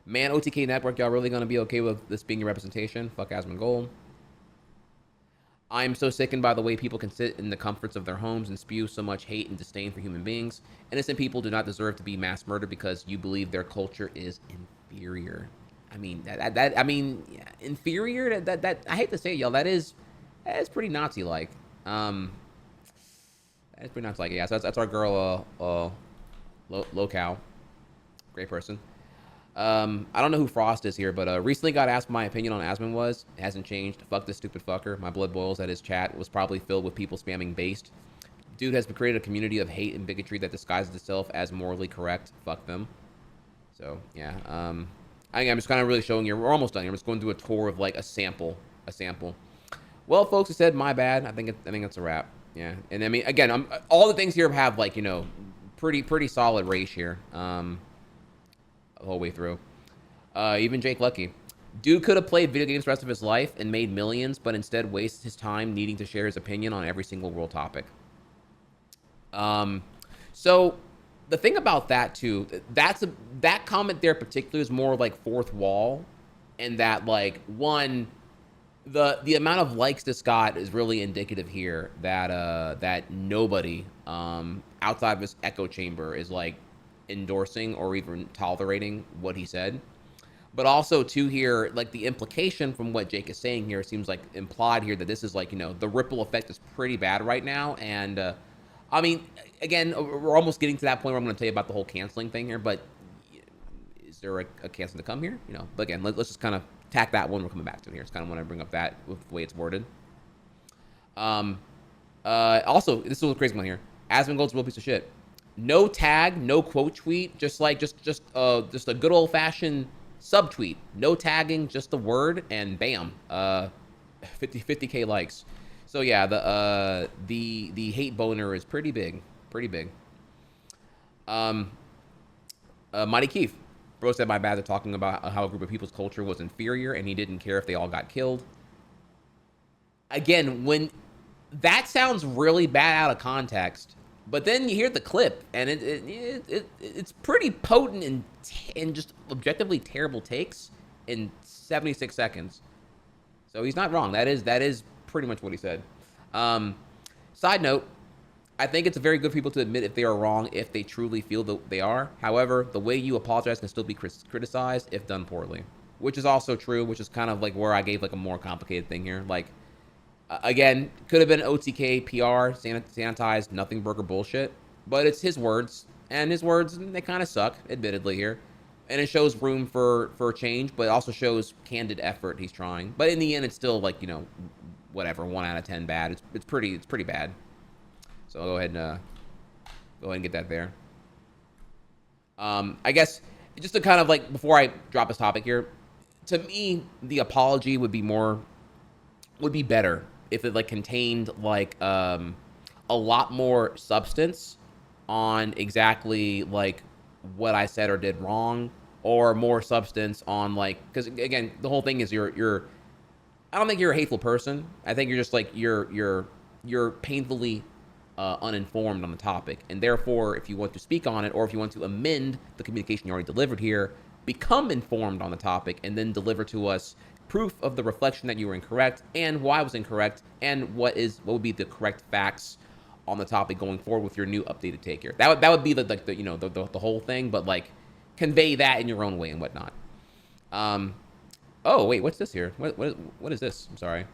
Man, OTK Network, y'all really gonna be okay with this being your representation? Fuck Asmongold. I'm so sickened by the way people can sit in the comforts of their homes and spew so much hate and disdain for human beings. Innocent people do not deserve to be mass murdered because you believe their culture is inferior. I mean, yeah, inferior. That I hate to say it, y'all. That is pretty Nazi-like. That is pretty Nazi-like. Yeah, so that's our girl, Locale. Great person. I don't know who Frost is here, but recently got asked my opinion on Asmon was. It hasn't changed. Fuck this stupid fucker. My blood boils at his chat. Was probably filled with people spamming based. Dude has created a community of hate and bigotry that disguises itself as morally correct. Fuck them. So, yeah. I think I'm just kind of really showing you. We're almost done here. I'm just going to do a tour of, like, a sample. Well, folks, who said my bad. I think it's a wrap. Yeah. And, I mean, again, all the things here have, like, pretty solid race here. The whole way through. Even Jake Lucky. Dude could have played video games the rest of his life and made millions, but instead wastes his time needing to share his opinion on every single world topic. So the thing about that too, that comment there in particular is more like fourth wall, and that like one, the amount of likes this got is really indicative here that nobody outside of his echo chamber is like endorsing or even tolerating what he said. But also too here, like the implication from what Jake is saying here seems like implied here that this is like, you know, the ripple effect is pretty bad right now. And I mean, again, we're almost getting to that point where I'm going to tell you about the whole canceling thing here. But is there a canceling to come here? You know, but again, let's just kind of tack that one. We're coming back to it here. It's kind of when I bring up that with the way it's worded. Also, this is a crazy one here. Asmongold's a real piece of shit. No tag, no quote tweet, just a good old fashioned subtweet. No tagging, just the word, and bam, 50K likes. So yeah, the hate boner is pretty big, pretty big. Mighty Keith, bro said my bad. They're talking about how a group of people's culture was inferior, and he didn't care if they all got killed. Again, when that sounds really bad out of context, but then you hear the clip, and it's pretty potent and just objectively terrible takes in 76 seconds. So he's not wrong. That is pretty much what he said. Side note, I think it's very good for people to admit if they are wrong, if they truly feel that they are. However, the way you apologize can still be criticized if done poorly, which is also true, which is kind of like where I gave like a more complicated thing here. Like, again, could have been OTK, PR, sanitized, nothing burger bullshit, but it's his words, and his words, they kind of suck, admittedly here. And it shows room for change, but it also shows candid effort he's trying. But in the end, it's still like, you know, whatever, 1 out of 10 bad. It's pretty bad. So I'll go ahead and get that there. I guess just to kind of like, before I drop this topic here, to me, the apology would be better if it like contained like a lot more substance on exactly like what I said or did wrong, or more substance on like, because again, the whole thing is you're I don't think you're a hateful person. I think you're just like you're painfully uninformed on the topic, and therefore if you want to speak on it, or if you want to amend the communication you already delivered here, become informed on the topic and then deliver to us proof of the reflection that you were incorrect and why I was incorrect, and what would be the correct facts on the topic going forward with your new updated take here. That would be the you know the whole thing, but like convey that in your own way and whatnot. Oh wait, what's this here? What is this? I'm sorry.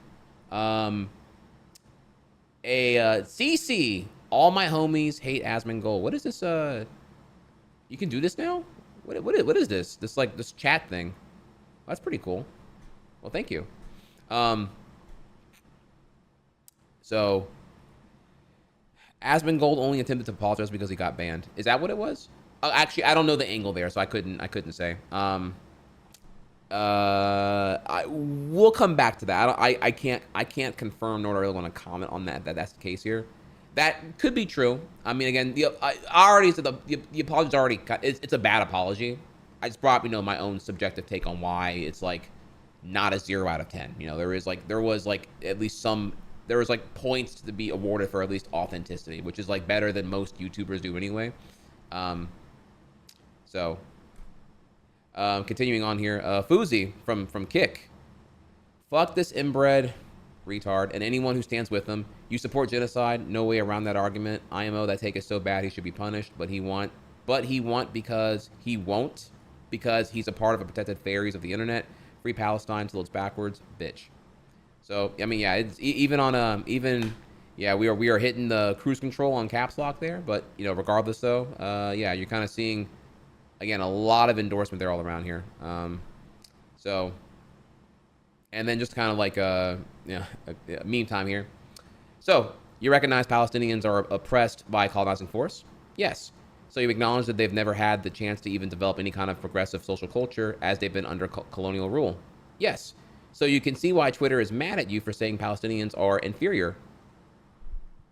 CC. All my homies hate Asmongold. What is this? You can do this now? What is this? This chat thing? That's pretty cool. Well, thank you. So Asmongold only attempted to apologize because he got banned. Is that what it was? Actually, I don't know the angle there, so I couldn't say. We'll come back to that. I can't confirm, nor do I really want to comment on that that's the case here. That could be true. I mean, again, I already said the apology's already cut. It's a bad apology. I just brought up, you know, my own subjective take on why it's like not a 0 out of 10. You know, there was at least there was like points to be awarded for at least authenticity, which is like better than most YouTubers do anyway. Continuing on here, Fuzi from Kick. Fuck this inbred retard and anyone who stands with him. You support genocide. No way around that argument. IMO, that take is so bad he should be punished, but he won't because he's a part of a protected fairies of the internet. Free Palestine till it's backwards, bitch. So I mean, yeah, it's we are hitting the cruise control on caps lock there, but you know, regardless though, yeah, you're kind of seeing again a lot of endorsement there all around here. So, and then just kind of like meme time here. So you recognize Palestinians are oppressed by colonizing force? Yes. So you acknowledge that they've never had the chance to even develop any kind of progressive social culture as they've been under colonial rule? Yes. So you can see why Twitter is mad at you for saying Palestinians are inferior?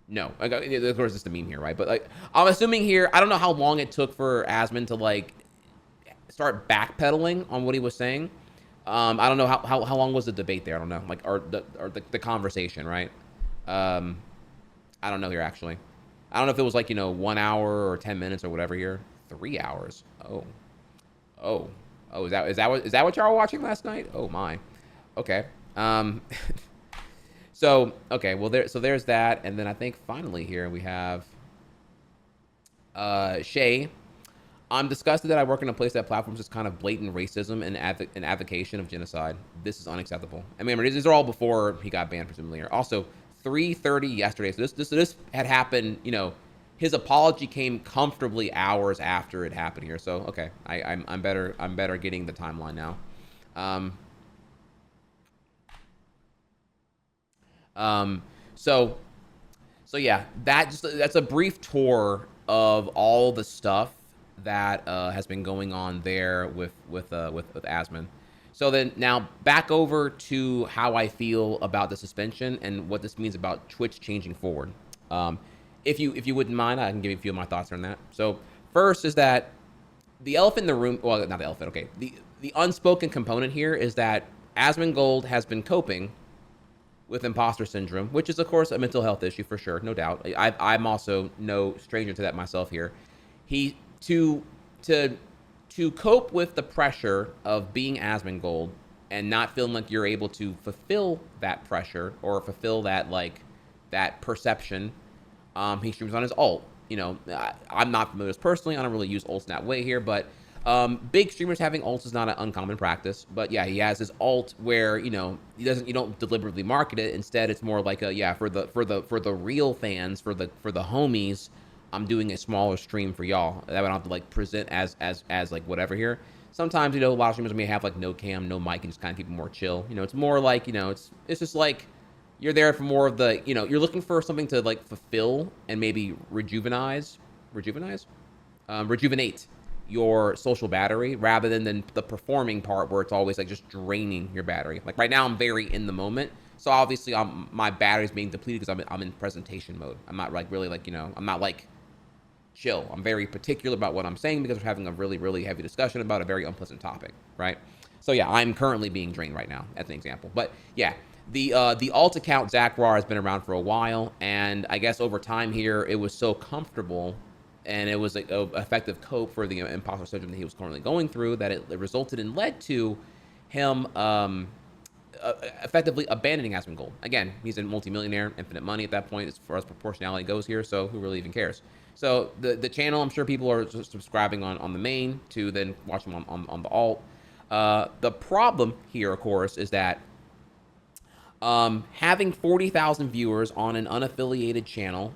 No. Of course, it's the meme here, right? But like, I'm assuming here, I don't know how long it took for Asmon to like start backpedaling on what he was saying. I don't know how long was the debate there. I don't know, like or the conversation, right? I don't know here actually. I don't know if it was like, you know, 1 hour or 10 minutes or whatever here. 3 hours. Oh, is that what y'all were watching last night? Oh my. Okay. So okay, well there's that, and then I think finally here we have Shay. I'm disgusted that I work in a place that platforms is kind of blatant racism and an advocation of genocide. This is unacceptable. I mean, these are all before he got banned, presumably. Also, 3:30 yesterday. So this had happened. You know, his apology came comfortably hours after it happened here. So okay, I'm better getting the timeline now. So yeah, that's a brief tour of all the stuff that has been going on there with Asmon. So then now back over to how I feel about the suspension and what this means about Twitch changing forward. If you wouldn't mind, I can give you a few of my thoughts on that. So first is that the elephant in the room, well, not the elephant, okay. The unspoken component here is that Asmongold has been coping with imposter syndrome, which is of course a mental health issue for sure, no doubt. I'm also no stranger to that myself here. He to cope with the pressure of being Asmongold and not feeling like you're able to fulfill that pressure or fulfill that that perception. He streams on his alt. You know, I'm not familiar with this personally. I don't really use alts in that way here, but big streamers having alts is not an uncommon practice. But yeah, he has his alt where you don't deliberately market it. Instead, it's more like for the real fans, for the homies. I'm doing a smaller stream for y'all that I don't have to like present as like whatever here. Sometimes a lot of streamers may have like no cam, no mic, and just kind of keep it more chill. It's more like it's just like you're there for more of the you're looking for something to like fulfill and maybe rejuvenate your social battery rather than the performing part where it's always like just draining your battery. Like right now I'm very in the moment, so obviously my battery's being depleted because I'm in presentation mode. I'm not like really like I'm not like chill. I'm very particular about what I'm saying because we're having a really, really heavy discussion about a very unpleasant topic, right? So yeah, I'm currently being drained right now, as an example. But yeah, the alt account Zackrawrr has been around for a while, and I guess over time here, it was so comfortable, and it was like an effective cope for the imposter syndrome that he was currently going through that it resulted and led to him effectively abandoning Asmongold. Again, he's a multimillionaire, infinite money at that point as far as proportionality goes here, so who really even cares? So the channel, I'm sure people are just subscribing on the main to then watch him on the alt. The problem here, of course, is that having 40,000 viewers on an unaffiliated channel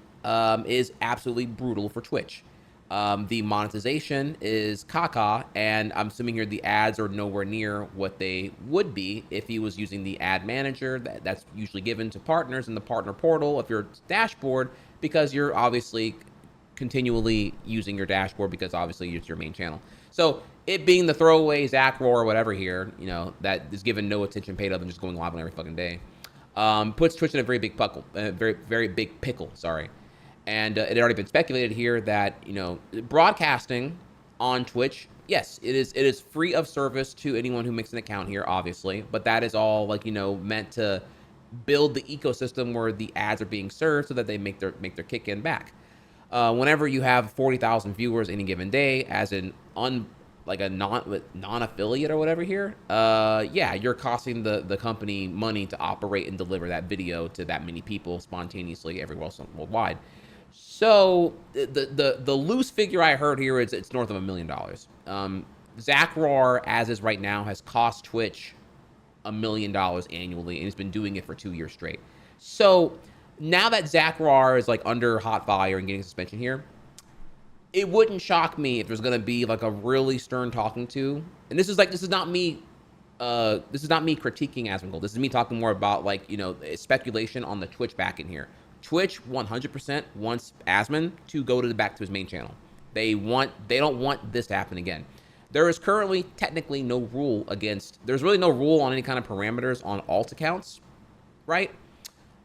is absolutely brutal for Twitch. The monetization is caca, and I'm assuming here the ads are nowhere near what they would be if he was using the ad manager that's usually given to partners in the partner portal of your dashboard, because you're obviously continually using your dashboard because obviously it's your main channel. So it being the throwaway Zackrawrr or whatever here, that is given no attention paid other than just going live on every fucking day, puts Twitch in a very big pickle, very big pickle, sorry. And it had already been speculated here that, broadcasting on Twitch, yes, it is free of service to anyone who makes an account here, obviously, but that is all meant to build the ecosystem where the ads are being served so that they make their kick in back. Whenever you have 40,000 viewers any given day as a non-affiliate or whatever here, yeah, you're costing the company money to operate and deliver that video to that many people spontaneously everywhere else worldwide. So the loose figure I heard here is it's north of $1 million. Zackrawrr, as is right now, has cost Twitch $1 million annually, and he's been doing it for 2 years straight. So now that Zackrawrr is like under hot fire and getting suspension here, it wouldn't shock me if there's gonna be like a really stern talking to. And this is not me critiquing Asmongold. This is me talking more about speculation on the Twitch back in here. Twitch 100% wants Asmon to go back to his main channel. They don't want this to happen again. There is currently technically no rule against. There's really no rule on any kind of parameters on alt accounts, right?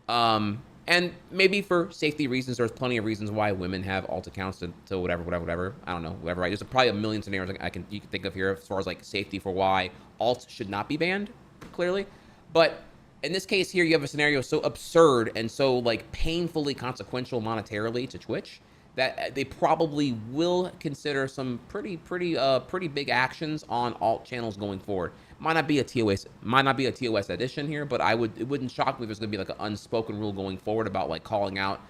And maybe for safety reasons, there's plenty of reasons why women have alt accounts to whatever. I don't know, whatever. Right? There's probably a million scenarios you can think of here as far as like safety for why alts should not be banned, clearly. But in this case here, you have a scenario so absurd and so like painfully consequential monetarily to Twitch that they probably will consider some pretty big actions on alt channels going forward. Might not be a TOS edition here, but it wouldn't shock me if there's gonna be like an unspoken rule going forward about like calling out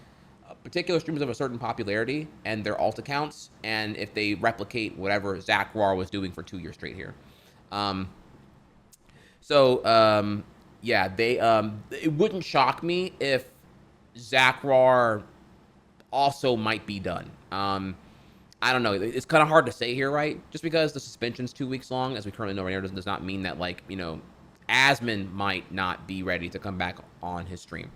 particular streamers of a certain popularity and their alt accounts, and if they replicate whatever Zackrawrr was doing for 2 years straight here. Yeah, it wouldn't shock me if Zackrawrr also might be done. I don't know. It's kind of hard to say here, right? Just because the suspension's 2 weeks long, as we currently know right now, does not mean that, like, you know, Asmon might not be ready to come back on his stream.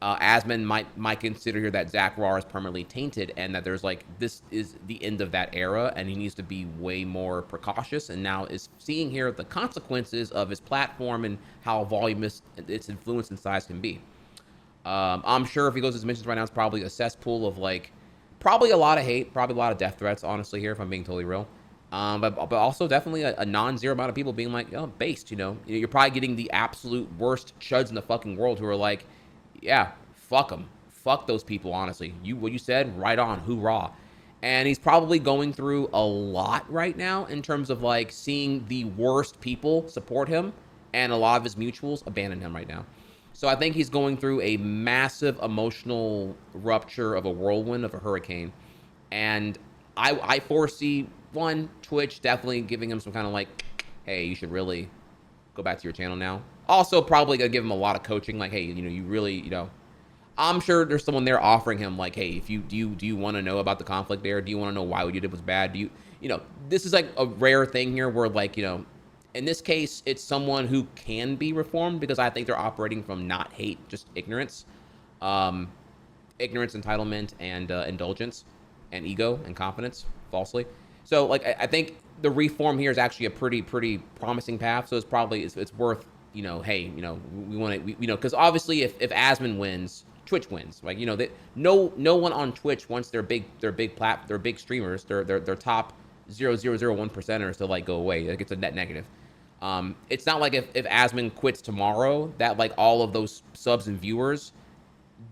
Asmon might consider here that Zackrawrr is permanently tainted, and that there's like, this is the end of that era, and he needs to be way more precautious, and now is seeing here the consequences of his platform and how voluminous its influence and size can be. I'm sure if he goes to his mentions right now, it's probably a cesspool of, like, probably a lot of hate, probably a lot of death threats, honestly, here, if I'm being totally real. But also definitely a non-zero amount of people being like, oh, based, you know. You're probably getting the absolute worst chuds in the fucking world who are like, yeah, fuck them. Fuck those people, honestly. What you said, right on, hoorah. And he's probably going through a lot right now in terms of, like, seeing the worst people support him and a lot of his mutuals abandon him right now. So I think he's going through a massive emotional rupture of a whirlwind, of a hurricane. And I foresee, one, Twitch definitely giving him some kind of, like, hey, you should really go back to your channel now. Also probably going to give him a lot of coaching, like, hey, you know, you really, you know, I'm sure there's someone there offering him, like, hey, if you do you want to know about the conflict there? Do you want to know why what you did was bad? You know, this is like a rare thing here where, like, you know, in this case, it's someone who can be reformed, because I think they're operating from not hate, just ignorance. Ignorance, entitlement, and indulgence, and ego, and confidence, falsely. So, like, I think the reform here is actually a pretty promising path. So it's probably, it's worth, you know, hey, you know, we want to, you know, because obviously if Asmon wins, Twitch wins. Like, you know, no one on Twitch wants their big streamers, their top 0.001%ers to, like, go away. Like, it's a net negative. It's not like if Asmon quits tomorrow, that, like, all of those subs and viewers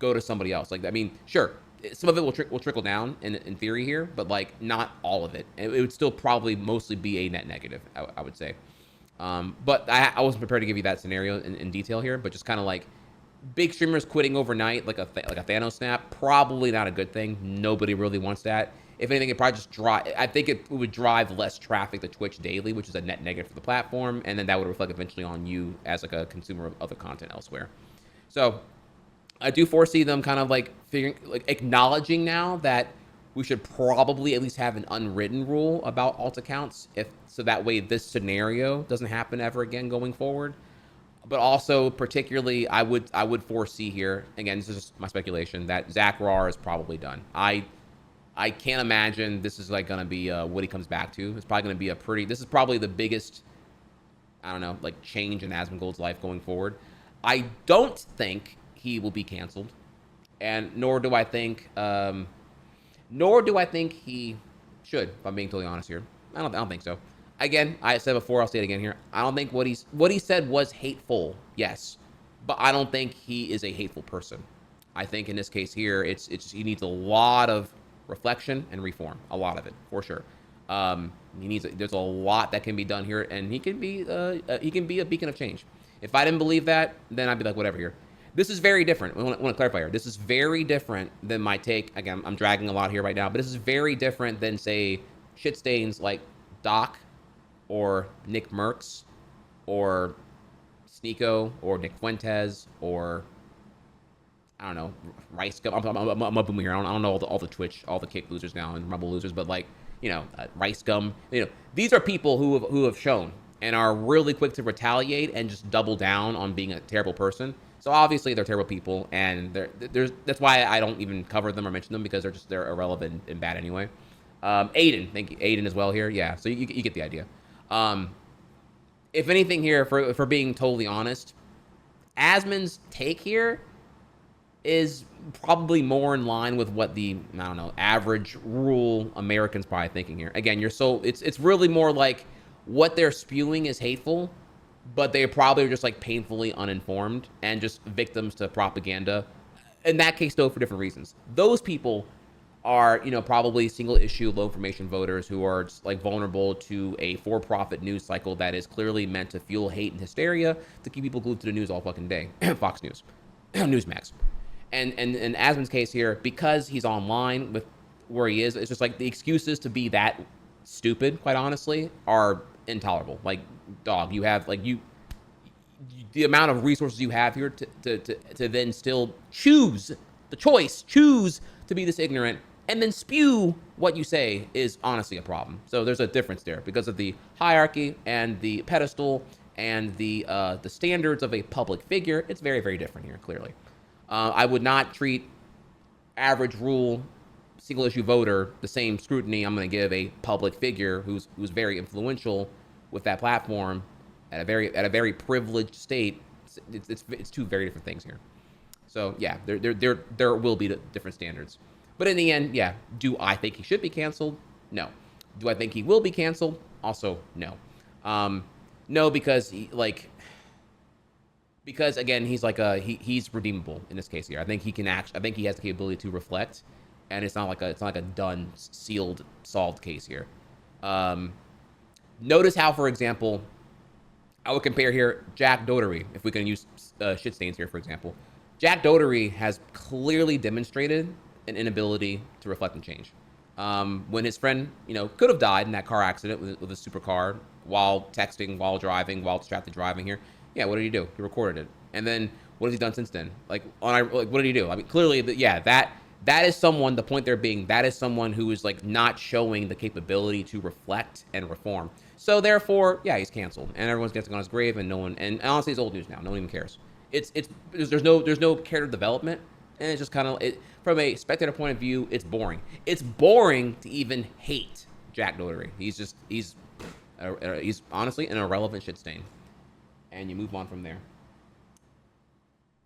go to somebody else. Like, I mean, sure, some of it will trickle down in theory here, but, like, not all of it. It would still probably mostly be a net negative, I would say. But I wasn't prepared to give you that scenario in detail here, but just kind of like big streamers quitting overnight, like a Thanos snap, probably not a good thing. Nobody really wants that. If anything, it probably just I think it would drive less traffic to Twitch daily, which is a net negative for the platform, and then that would reflect eventually on you as, like, a consumer of other content elsewhere. So I do foresee them kind of like acknowledging now that we should probably at least have an unwritten rule about alt accounts, so that way this scenario doesn't happen ever again going forward. But also, particularly, I would foresee here, again, this is just my speculation, that Zackrawrr is probably done. I can't imagine this is, like, going to be what he comes back to. It's probably going to be this is probably the biggest, I don't know, like, change in Asmongold's life going forward. I don't think he will be canceled, and nor do I think he should, if I'm being totally honest here. I don't think so. Again, I said before, I'll say it again here. I don't think what he said was hateful, yes, but I don't think he is a hateful person. I think in this case here, he needs a lot of reflection and reform, a lot of it, for sure. There's a lot that can be done here, and he can be a beacon of change. If I didn't believe that, then I'd be like, whatever here. This is very different. I want to clarify here. This is very different than my take. Again, I'm dragging a lot here right now, but this is very different than, say, shit stains like Doc or Nick Merckx or Sneeko or Nick Fuentes or, I don't know, Rice Gum. I'm a boomer here. I don't know all the Twitch, all the kick losers now and Rumble losers, but, like, you know, Rice Gum. You know, these are people who have shown and are really quick to retaliate and just double down on being a terrible person. So obviously they're terrible people, and that's why I don't even cover them or mention them, because they're irrelevant and bad anyway. Aiden, thank you, Aiden as well here. Yeah, so you get the idea. If anything here, for being totally honest, Asmon's take here is probably more in line with what the, I don't know, average rural American's probably thinking here. Again, it's really more like what they're spewing is hateful, but they probably are just, like, painfully uninformed and just victims to propaganda. In that case, though, for different reasons. Those people are, you know, probably single issue, low information voters who are just, like, vulnerable to a for-profit news cycle that is clearly meant to fuel hate and hysteria to keep people glued to the news all fucking day. Fox News, Newsmax. And in Asmon's case here, because he's online with where he is, it's just like the excuses to be that stupid, quite honestly, are intolerable. Like, dog, you have like the amount of resources you have here to then still choose to be this ignorant and then spew what you say is honestly a problem. So there's a difference there because of the hierarchy and the pedestal and the standards of a public figure. It's very, very different here, clearly. I would not treat average rule single issue voter the same scrutiny I'm going to give a public figure who's very influential with that platform at a very privileged state. It's two very different things here. So yeah, there will be different standards. But in the end, yeah, do I think he should be canceled? No. Do I think he will be canceled? Also, no. No, because because again, he's like he's redeemable in this case here. I think he has the capability to reflect, and it's not like a done, sealed, solved case here. Notice how, for example, I would compare here Jack Dougherty, if we can use shit stains here, for example. Jack Dougherty has clearly demonstrated an inability to reflect and change. When his friend, could have died in that car accident with a supercar while texting, while driving, while distracted driving here. Yeah, what did he do? He recorded it. And then what has he done since then? What did he do? I mean, clearly, that is someone, the point there being, that is someone who is not showing the capability to reflect and reform. So therefore, yeah, he's canceled. And everyone's dancing on his grave, and and honestly, it's old news now. No one even cares. There's no character development, and it's just kind of, from a spectator point of view, it's boring. It's boring to even hate Jack Dougherty. He's honestly an irrelevant shit stain. And you move on from there.